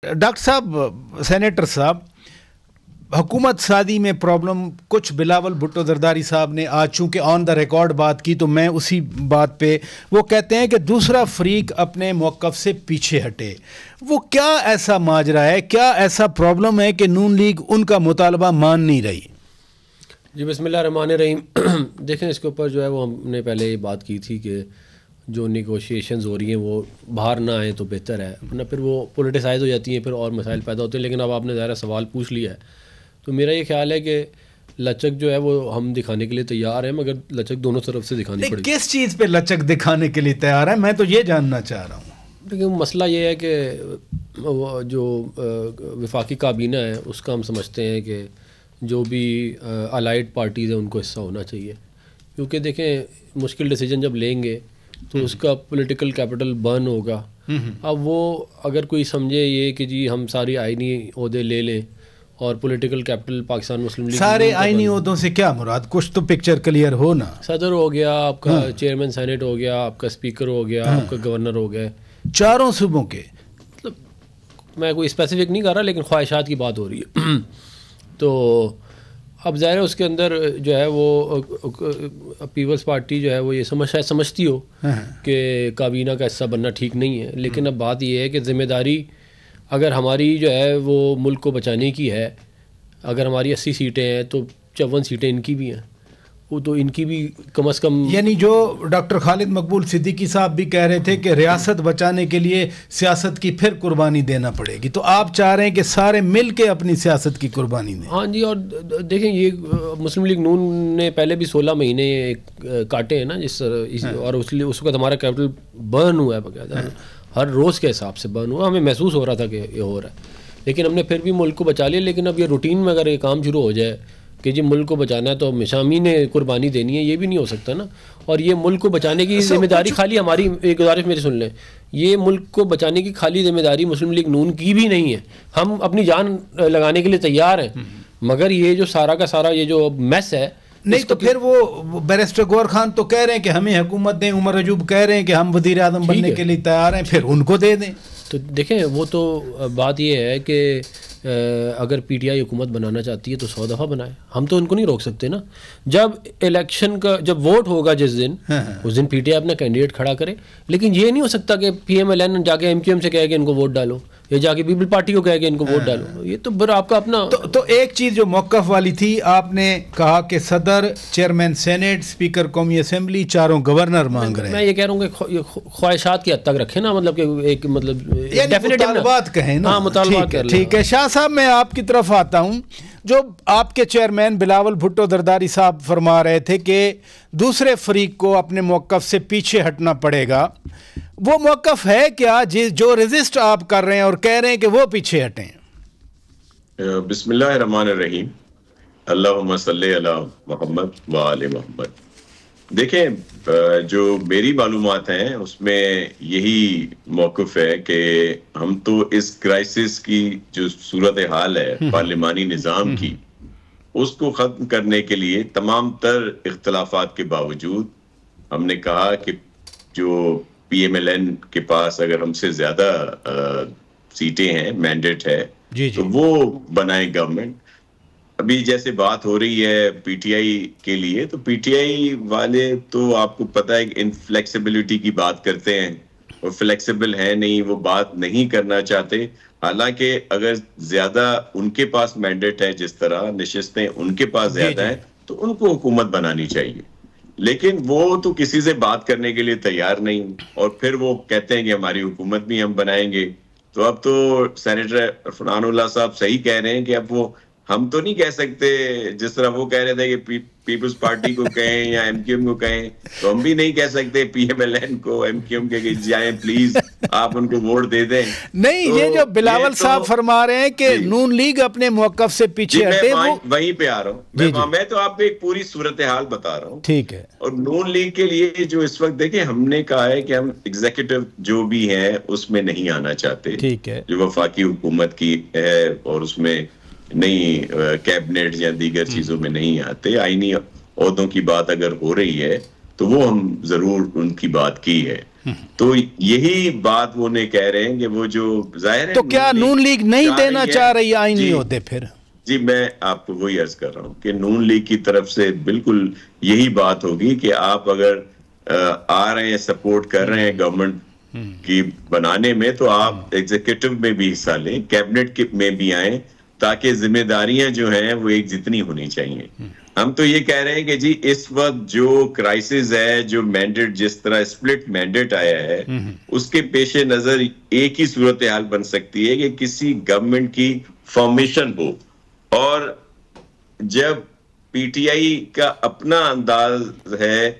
Doctor صاحب، senator صاحب، حکومت سازی میں پرابلم کچھ بلاول بھٹو زرداری صاحب نے آج چونکہ آن دا ریکارڈ بات کی تو میں اسی بات پہ، وہ کہتے ہیں کہ دوسرا فریق اپنے موقف سے پیچھے ہٹے. وہ کیا ایسا ماجرا ہے، کیا ایسا پرابلم ہے کہ نون لیگ ان کا مطالبہ مان نہیں رہی؟ جی بسم اللہ الرحمن الرحیم. دیکھیں اس کے اوپر جو ہے وہ ہم نے پہلے یہ بات کی تھی کہ جو نیگوشیشنز ہو رہی ہیں وہ باہر نہ آئیں تو بہتر ہے، ورنہ پھر وہ پولیٹیسائز ہو جاتی ہیں، پھر اور مسائل پیدا ہوتے ہیں. لیکن اب آپ نے ظاہر سوال پوچھ لیا ہے تو میرا یہ خیال ہے کہ لچک جو ہے وہ ہم دکھانے کے لیے تیار ہیں، مگر لچک دونوں طرف سے دکھانی پڑے گی. کس چیز پہ لچک دکھانے کے لیے تیار ہے، میں تو یہ جاننا چاہ رہا ہوں. لیکن مسئلہ یہ ہے کہ جو وفاقی کابینہ ہے اس کا ہم سمجھتے ہیں کہ جو بھی الائڈ پارٹیز ہیں ان کو حصہ ہونا چاہیے، کیونکہ دیکھیں مشکل ڈیسیجن جب لیں گے تو اس کا پولیٹیکل کیپٹل برن ہوگا. اب وہ اگر کوئی سمجھے یہ کہ جی ہم ساری آئینی عہدے لے لیں اور پولیٹیکل کیپٹل پاکستان مسلم لیگ، سارے آئینی عہدوں سے کیا مراد؟ کچھ تو پکچر کلیئر ہو نا. صدر ہو گیا آپ کا، چیئرمین سینیٹ ہو گیا آپ کا، اسپیکر ہو گیا آپ کا، گورنر ہو گئے، چاروں صوبوں کے. مطلب میں کوئی اسپیسیفک نہیں کر رہا لیکن خواہشات کی بات ہو رہی ہے. تو اب ظاہر ہے اس کے اندر جو ہے وہ پیپلز پارٹی جو ہے وہ یہ سمجھتی ہو کہ کابینہ کا حصہ بننا ٹھیک نہیں ہے. لیکن اب بات یہ ہے کہ ذمہ داری اگر ہماری جو ہے وہ ملک کو بچانے کی ہے، اگر ہماری 80 سیٹیں ہیں تو 54 سیٹیں ان کی بھی ہیں، وہ تو ان کی بھی کم از کم، یعنی جو ڈاکٹر خالد مقبول صدیقی صاحب بھی کہہ رہے تھے کہ ریاست بچانے کے لیے سیاست کی پھر قربانی دینا پڑے گی، تو آپ چاہ رہے ہیں کہ سارے مل کے اپنی سیاست کی قربانی دیں؟ ہاں جی. اور دیکھیں یہ مسلم لیگ نون نے پہلے بھی 16 مہینے کاٹے ہیں نا جس اور اس لیے اس وقت ہمارا کیپٹل برن ہوا ہے باقاعدہ، ہر روز کے حساب سے برن ہوا. ہمیں محسوس ہو رہا تھا کہ یہ ہو رہا ہے لیکن ہم نے پھر بھی ملک کو بچا لیا. لیکن اب یہ روٹین میں اگر یہ کام شروع ہو جائے کہ جی ملک کو بچانا ہے تو مشامی نے قربانی دینی ہے، یہ بھی نہیں ہو سکتا نا. اور یہ ملک کو بچانے کی ذمہ داری خالی ہماری، ایک گزارش میری سن لیں، یہ ملک کو بچانے کی خالی ذمہ داری مسلم لیگ نون کی بھی نہیں ہے. ہم اپنی جان لگانے کے لیے تیار ہیں، مگر یہ جو سارا کا سارا یہ جو میس ہے نہیں تو پھر وہ بیرسٹر گور خان تو کہہ رہے ہیں کہ ہمیں حکومت دیں، عمر رجوب کہہ رہے ہیں کہ ہم وزیر اعظم بننے کے لیے تیار ہیں، پھر ان کو دے دیں. تو دیکھیں وہ تو بات یہ ہے کہ اگر پی ٹی آئی حکومت بنانا چاہتی ہے تو 100 دفعہ بنائے، ہم تو ان کو نہیں روک سکتے نا. جب الیکشن کا جب ووٹ ہوگا جس دن، اس دن پی ٹی آئی اپنا کینڈیڈیٹ کھڑا کرے. لیکن یہ نہیں ہو سکتا کہ پی ایم ایل این جا کے ایم کیو ایم سے کہے کہ ان کو ووٹ ڈالو، یا جا کے پیپل پارٹی کو کہے کہ ان کو ووٹ ڈالو. یہ تو پھر آپ کا اپنا. تو ایک چیز جو موقف والی تھی، آپ نے کہا کہ صدر، چیئرمین سینیٹ، اسپیکر قومی اسمبلی، چاروں گورنر مانگ رہے ہیں. میں یہ کہہ رہا ہوں کہ خواہشات کی حد تک رکھیں نا، مطلب کہ ایک مطلب مطالبات کہیں نا. ٹھیک ہے شاہ صاحب، میں آپ کی طرف آتا ہوں. جو آپ کے چیئرمین بلاول بھٹو زرداری صاحب فرما رہے تھے کہ دوسرے فریق کو اپنے موقف سے پیچھے ہٹنا پڑے گا، وہ موقف ہے کیا جو ریزسٹ آپ کر رہے ہیں اور کہہ رہے ہیں کہ وہ پیچھے ہٹیں؟ بسم اللہ الرحمن الرحیم. اللہم صلی علی محمد وآل محمد. دیکھیں جو میری معلومات ہیں اس میں یہی موقف ہے کہ ہم تو اس کرائسس کی جو صورتحال ہے پارلیمانی نظام کی، اس کو ختم کرنے کے لیے تمام تر اختلافات کے باوجود ہم نے کہا کہ جو پی ایم ایل این کے پاس اگر ہم سے زیادہ سیٹیں ہیں، مینڈیٹ ہے، تو وہ بنائے گورنمنٹ. ابھی جیسے بات ہو رہی ہے پی ٹی آئی کے لیے، تو پی ٹی آئی والے تو آپ کو پتہ ہے کہ انفلیکسیبلٹی کی بات کرتے ہیں، اور فلیکسیبل ہے نہیں، وہ بات نہیں کرنا چاہتے. حالانکہ اگر زیادہ ان کے پاس مینڈیٹ ہے، جس طرح نشستیں ان کے پاس زیادہ ہیں، تو ان کو حکومت بنانی چاہیے. لیکن وہ تو کسی سے بات کرنے کے لیے تیار نہیں، اور پھر وہ کہتے ہیں کہ ہماری حکومت بھی ہم بنائیں گے. تو اب تو سینیٹر عرفان اللہ صاحب صحیح کہہ رہے ہیں کہ اب وہ ہم تو نہیں کہہ سکتے جس طرح وہ کہہ رہے تھے کہ پیپلز پارٹی کو کہیں یا ایم کیو ایم کو کہیں، تو ہم بھی نہیں کہہ سکتے پی ایم ایل این کو، ایم کیو ایم کے کہ جائیں پلیز آپ ان کو ووٹ دے دیں. نہیں، یہ جو بلاول صاحب فرما رہے ہیں کہ نون لیگ اپنے موقف سے پیچھے ہٹے، وہیں پہ آ رہا ہوں. میں تو آپ کو ایک پوری صورتحال بتا رہا ہوں. ٹھیک ہے. اور نون لیگ کے لیے جو اس وقت دیکھیں ہم نے کہا ہے کہ ہم ایگزیکٹو جو بھی ہیں اس میں نہیں آنا چاہتے. ٹھیک ہے. جو وفاقی حکومت کی ہے اور اس میں نہیں کیبنٹ یا دیگر چیزوں میں نہیں آتے. آئینی عہدوں کی بات اگر ہو رہی ہے تو وہ ہم ضرور ان کی بات کی ہے. تو یہی بات وہ نے کہہ رہے ہیں کہ وہ جو ظاہر ہے تو کیا نون لیگ نہیں دینا چاہ رہی آئینی عہدے پھر؟ جی میں آپ کو وہی عرض کر رہا ہوں کہ نون لیگ کی طرف سے بالکل یہی بات ہوگی کہ آپ اگر آ رہے ہیں سپورٹ کر رہے ہیں گورنمنٹ کی بنانے میں تو آپ ایگزیکٹو میں بھی حصہ لیں, کیبنٹ میں بھی آئیں, تاکہ ذمہ داریاں جو ہیں وہ ایک جتنی ہونی چاہیے. ہم تو یہ کہہ رہے ہیں کہ جی اس وقت جو کرائسس ہے, جو مینڈیٹ جس طرح اسپلٹ مینڈیٹ آیا ہے, اس کے پیش نظر ایک ہی صورتحال بن سکتی ہے کہ کسی گورنمنٹ کی فارمیشن ہو, اور جب پی ٹی آئی کا اپنا انداز ہے